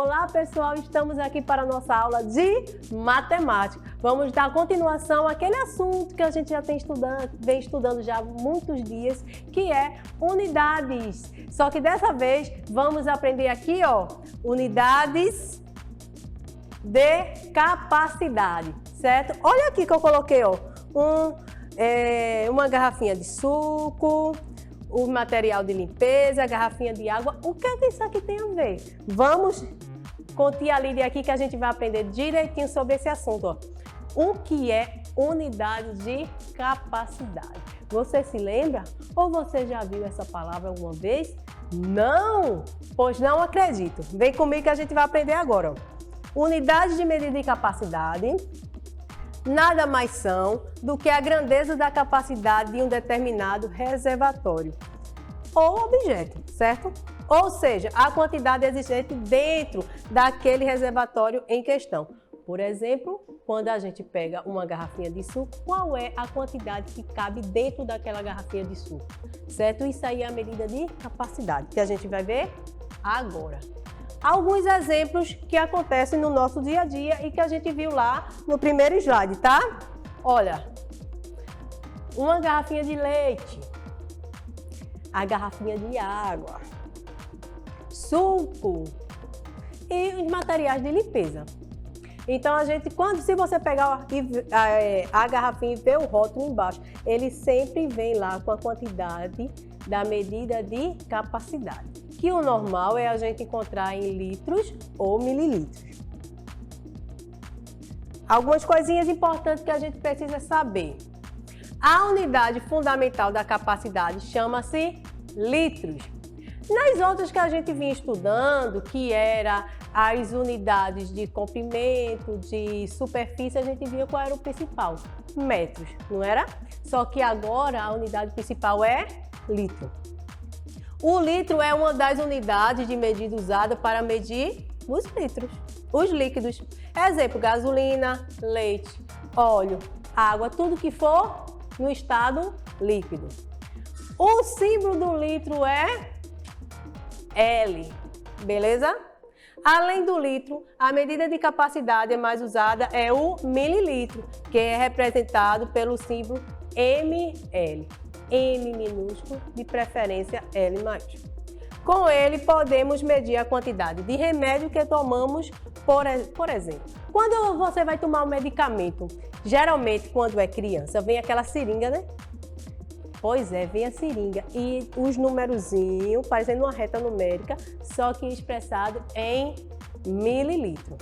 Olá pessoal, estamos aqui para a nossa aula de matemática. Vamos dar continuação àquele assunto que a gente já vem estudando já há muitos dias, que é unidades. Só que dessa vez vamos aprender aqui, ó, unidades de capacidade, certo? Olha aqui que eu coloquei, ó, uma garrafinha de suco, o material de limpeza, a garrafinha de água. O que é que isso aqui tem a ver? Vamos com a tia Lídia aqui que a gente vai aprender direitinho sobre esse assunto. Ó. O que é unidade de capacidade? Você se lembra? Ou você já viu essa palavra alguma vez? Não? Pois não acredito. Vem comigo que a gente vai aprender agora. Ó. Unidades de medida de capacidade nada mais são do que a grandeza da capacidade de um determinado reservatório ou objeto, certo? Ou seja, a quantidade existente dentro daquele reservatório em questão. Por exemplo, quando a gente pega uma garrafinha de suco, qual é a quantidade que cabe dentro daquela garrafinha de suco, certo? Isso aí é a medida de capacidade, que a gente vai ver agora. Alguns exemplos que acontecem no nosso dia a dia e que a gente viu lá no primeiro slide, tá? Olha, uma garrafinha de leite, a garrafinha de água, suco e os materiais de limpeza. Então, se você pegar a garrafinha e ver o rótulo embaixo, ele sempre vem lá com a quantidade da medida de capacidade, que o normal é a gente encontrar em litros ou mililitros. Algumas coisinhas importantes que a gente precisa saber. A unidade fundamental da capacidade chama-se litros. Nas outras que a gente vinha estudando, que era as unidades de comprimento, de superfície, a gente via qual era o principal, metros, não era? Só que agora a unidade principal é litro. O litro é uma das unidades de medida usada para medir os litros, os líquidos. Exemplo, gasolina, leite, óleo, água, tudo que for no estado líquido. O símbolo do litro é L, beleza? Além do litro, a medida de capacidade mais usada é o mililitro, que é representado pelo símbolo ml. M minúsculo, de preferência L maiúsculo. Com ele, podemos medir a quantidade de remédio que tomamos, por exemplo. Quando você vai tomar um medicamento, geralmente quando é criança, vem aquela seringa, né? Pois é, vem a seringa e os numerozinhos, parecendo uma reta numérica, só que expressado em mililitro.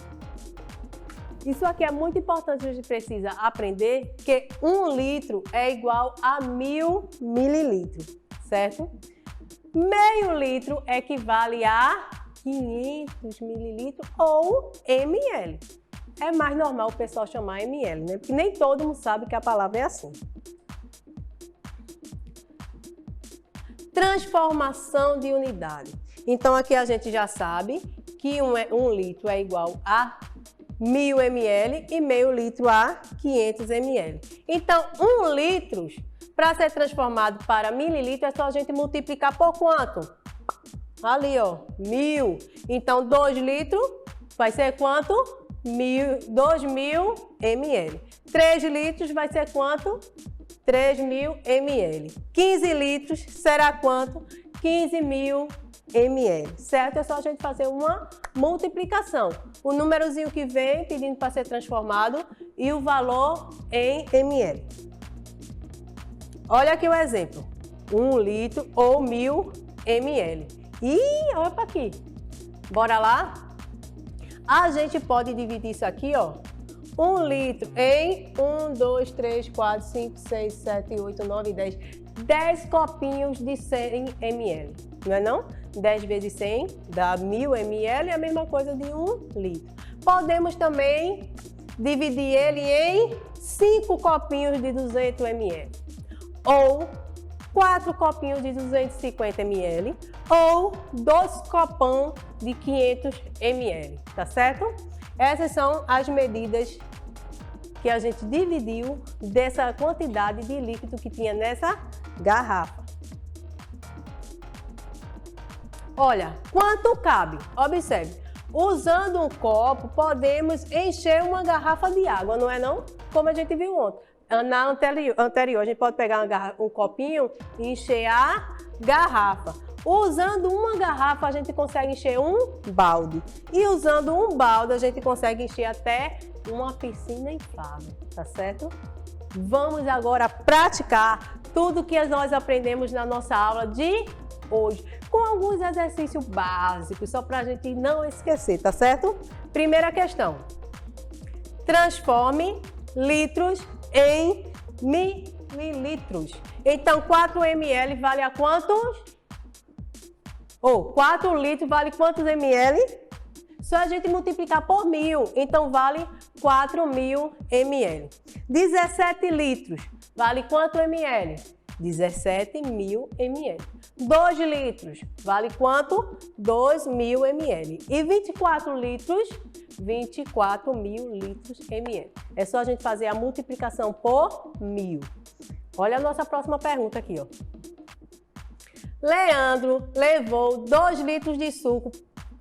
Isso aqui é muito importante, a gente precisa aprender que 1 litro é igual a 1000 mililitros, certo? Meio litro equivale a 500 mililitros ou ml. É mais normal o pessoal chamar ml, né? Porque nem todo mundo sabe que a palavra é assim. Transformação de unidade. Então aqui a gente já sabe que 1 litro é igual a 1000 ml e meio litro a 500 ml. Então, 1 litro, para ser transformado para mililitro, é só a gente multiplicar por quanto? Ali, ó, 1000. Então, 2 litros vai ser quanto? 2000 ml. 3 litros vai ser quanto? 3000 ml. 15 litros será quanto? 15.000 ml, certo? É só a gente fazer uma multiplicação. O númerozinho que vem pedindo para ser transformado e o valor em ml. Olha aqui o exemplo. 1 litro ou 1000 ml. E olha para aqui. Bora lá? A gente pode dividir isso aqui, ó. 1 litro em 1, 2, 3, 4, 5, 6, 7, 8, 9, 10. 10 copinhos de 100 ml. Não é não? 10 vezes 100 dá 1000 ml, é a mesma coisa de 1 litro. Podemos também dividir ele em 5 copinhos de 200 ml. Ou 4 copinhos de 250 ml. Ou 2 copão de 500 ml. Tá certo? Essas são as medidas que a gente dividiu dessa quantidade de líquido que tinha nessa garrafa. Olha, quanto cabe? Observe, Usando um copo, podemos encher uma garrafa de água, não é não? Como a gente viu ontem. Na anterior, a gente pode pegar um copinho e encher a garrafa. Usando uma garrafa, a gente consegue encher um balde. E usando um balde, a gente consegue encher até uma piscina inflável, tá certo? Vamos agora praticar tudo que nós aprendemos na nossa aula de hoje, com alguns exercícios básicos, só para a gente não esquecer, tá certo? Primeira questão. Transforme litros em mililitros. Então, 4 ml vale a quantos? 4 litros vale quantos ml? Só a gente multiplicar por 1000, então vale 4.000 ml. 17 litros vale quanto ml? 17.000 ml. 2 litros vale quanto? 2.000 ml. E 24 litros? 24.000 litros ml. É só a gente fazer a multiplicação por 1000. Olha a nossa próxima pergunta aqui, ó. Leandro levou 2 litros de suco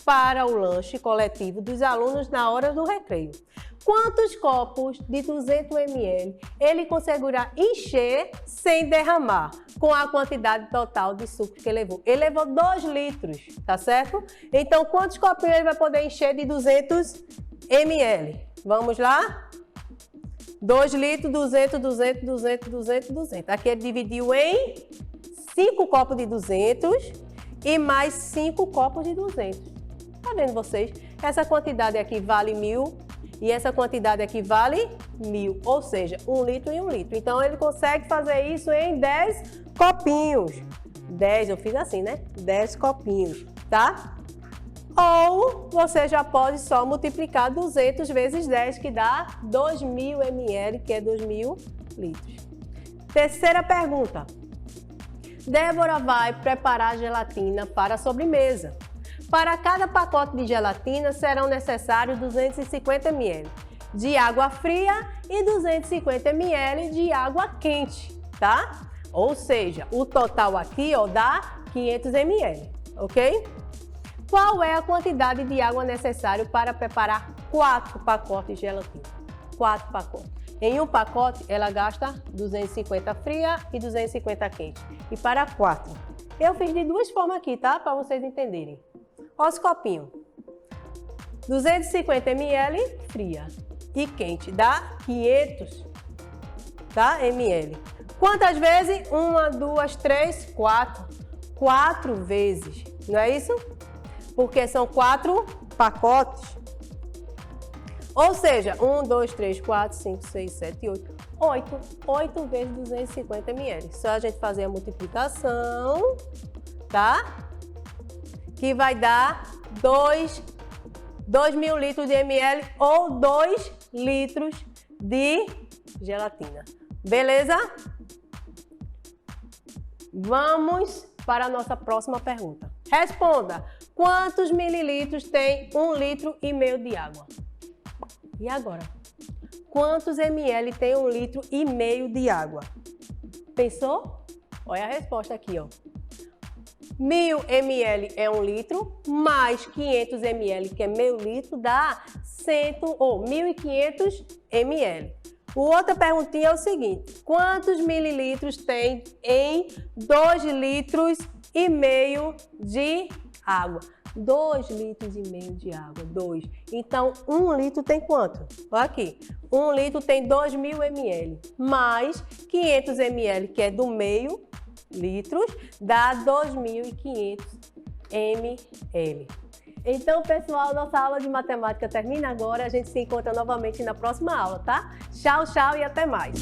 para o lanche coletivo dos alunos na hora do recreio. Quantos copos de 200 ml ele conseguirá encher sem derramar com a quantidade total de suco que ele levou? Ele levou 2 litros, tá certo? Então, quantos copinhos ele vai poder encher de 200 ml? Vamos lá? 2 litros, 200, 200, 200, 200, 200. Aqui ele dividiu em 5 copos de 200 e mais 5 copos de 200. Tá vendo vocês? Essa quantidade aqui vale 1000 e essa quantidade aqui vale 1000, ou seja, 1 litro e 1 litro. Então, ele consegue fazer isso em 10 copinhos. 10, eu fiz assim, né? 10 copinhos, tá? Ou você já pode só multiplicar 200 vezes 10, que dá 2.000 ml, que é 2.000 litros. Terceira pergunta. Débora vai preparar gelatina para a sobremesa. Para cada pacote de gelatina serão necessários 250 ml de água fria e 250 ml de água quente, tá? Ou seja, o total aqui, ó, dá 500 ml, ok? Qual é a quantidade de água necessária para preparar 4 pacotes de gelatina? 4 pacotes. Em um pacote, ela gasta 250 fria e 250 quente. E para 4. Eu fiz de duas formas aqui, tá? Para vocês entenderem. Olha os copinhos. 250 ml fria e quente dá 500, tá? ml. Quantas vezes? 1, 2, 3, 4. 4 vezes, não é isso? Porque são 4 pacotes. Ou seja, 1, 2, 3, 4, 5, 6, 7, 8. 8 vezes 250 ml. Só a gente fazer a multiplicação, tá? Que vai dar 2.000 litros de ml ou 2 litros de gelatina. Beleza? Vamos para a nossa próxima pergunta. Responda. Quantos mililitros tem 1,5 litro de água? E agora? Quantos ml tem 1,5 litro de água? Pensou? Olha a resposta aqui, ó. 1.000 ml é 1 litro, mais 500 ml, que é meio litro, dá 1.500 ml. Outra perguntinha é o seguinte: quantos mililitros tem em 2,5 litros de água? 2,5 litros de água, 2. Então, 1 litro tem quanto? Olha aqui, 1 litro tem 2.000 ml, mais 500 ml, que é do meio litros, dá 2.500 ml. Então, pessoal, nossa aula de matemática termina agora. A gente se encontra novamente na próxima aula, tá? Tchau, tchau e até mais!